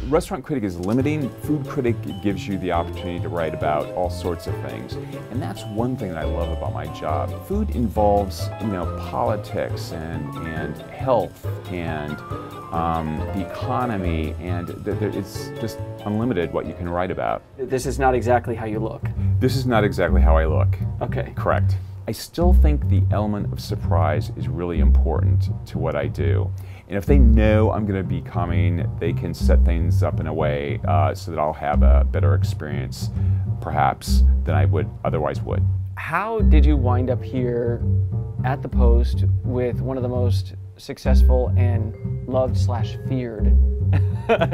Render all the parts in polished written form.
Restaurant critic is limiting. Food critic gives you the opportunity to write about all sorts of things. And that's one thing that I love about my job. Food involves, politics and health and the economy, and it's just unlimited what you can write about. This is not exactly how you look. This is not exactly how I look. Okay. Correct. I still think the element of surprise is really important to what I do. And if they know I'm going to be coming, they can set things up in a way so that I'll have a better experience, perhaps, than I would otherwise would. How did you wind up here at the Post with one of the most successful and loved/feared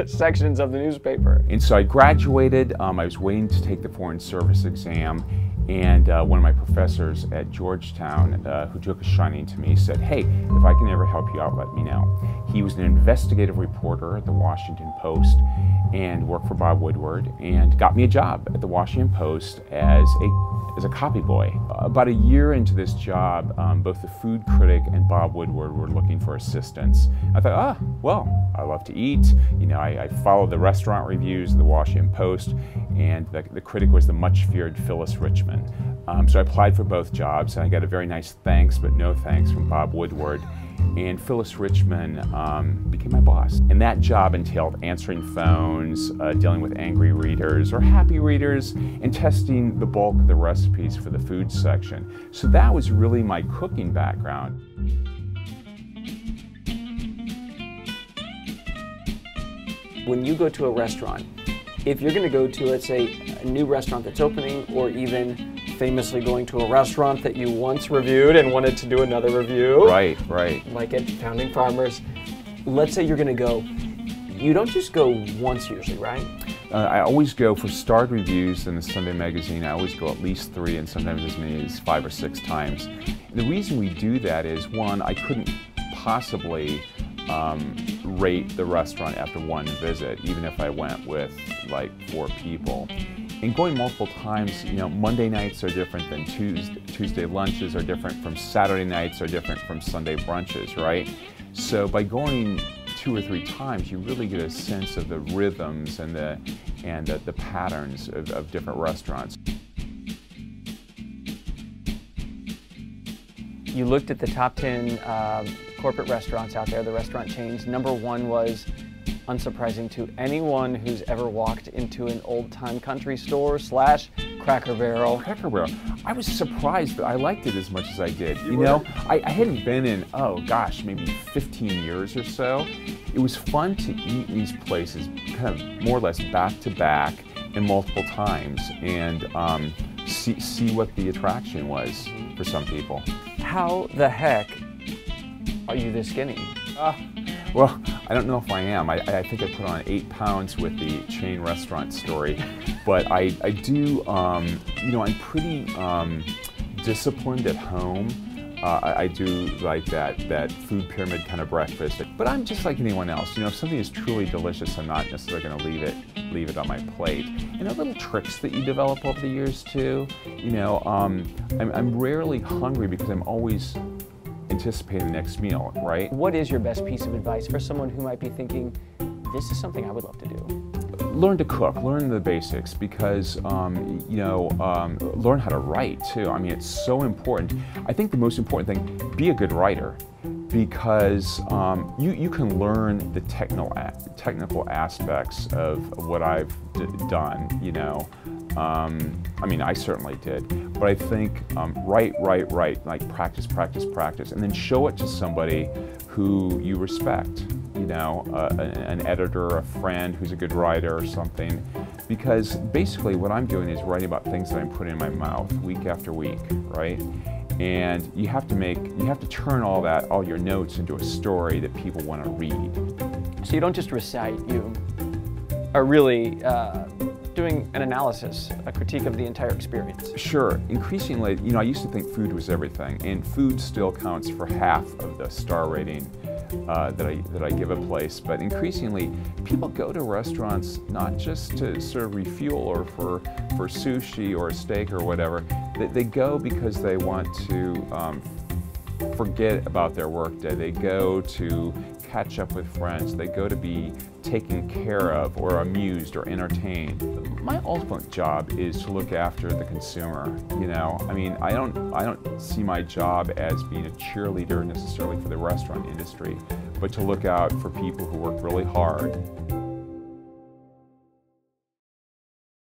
sections of the newspaper? And so I graduated. I was waiting to take the Foreign Service exam. And one of my professors at Georgetown, who took a shining to me, said, "Hey, if I can ever help you out, let me know." He was an investigative reporter at the Washington Post and worked for Bob Woodward, and got me a job at the Washington Post as a copy boy. About a year into this job, both the food critic and Bob Woodward were looking for assistants. I thought, well, I love to eat. I followed the restaurant reviews of the Washington Post, and the critic was the much feared Phyllis Richmond. So I applied for both jobs, and I got a very nice thanks but no thanks from Bob Woodward. And Phyllis Richmond became my boss. And that job entailed answering phones, dealing with angry readers or happy readers, and testing the bulk of the recipes for the food section. So that was really my cooking background. When you go to a restaurant, if you're going to go to, let's say, a new restaurant that's opening, or even famously going to a restaurant that you once reviewed and wanted to do another review. Right. Like at Founding Farmers. Let's say you're going to go. You don't just go once usually, right? I always go for starred reviews in the Sunday magazine. I always go at least 3 and sometimes as many as 5 or 6 times. And the reason we do that is, one, I couldn't possibly rate the restaurant after one visit, even if I went with like 4 people. And going multiple times, Monday nights are different than Tuesday lunches are different from Saturday nights are different from Sunday brunches, right? So by going 2 or 3 times, you really get a sense of the rhythms and the patterns of different restaurants. You looked at the top 10 corporate restaurants out there, the restaurant chains. Number 1 was, unsurprising to anyone who's ever walked into an old-time country store / Cracker Barrel. Cracker Barrel. I was surprised, but I liked it as much as I did. I hadn't been in, maybe 15 years or so. It was fun to eat in these places kind of more or less back to back and multiple times, and see what the attraction was for some people. How the heck are you this skinny? Well, I don't know if I am. I think I put on 8 pounds with the chain restaurant story, but I do, I'm pretty disciplined at home. I do like that food pyramid kind of breakfast, but I'm just like anyone else. If something is truly delicious, I'm not necessarily going to leave it on my plate. And the little tricks that you develop over the years too. I'm rarely hungry because I'm always anticipating the next meal, right? What is your best piece of advice for someone who might be thinking, this is something I would love to do? Learn to cook, learn the basics, because, learn how to write too. I mean, it's so important. I think the most important thing, be a good writer, because you can learn the technical aspects of what I've done, I certainly did, but I think write, like practice, and then show it to somebody who you respect, an editor, a friend who's a good writer or something, because basically what I'm doing is writing about things that I'm putting in my mouth week after week, right? And you have to turn all your notes into a story that people want to read. So you don't just recite, you are really doing an analysis, a critique of the entire experience. Sure. Increasingly, I used to think food was everything, and food still counts for half of the star rating that I give a place. But increasingly, people go to restaurants not just to sort of refuel or for sushi or a steak or whatever. They go because they want to forget about their workday. They go to catch up with friends. They go to be taken care of or amused or entertained. My ultimate job is to look after the consumer. You know, I mean, I don't see my job as being a cheerleader necessarily for the restaurant industry, but to look out for people who work really hard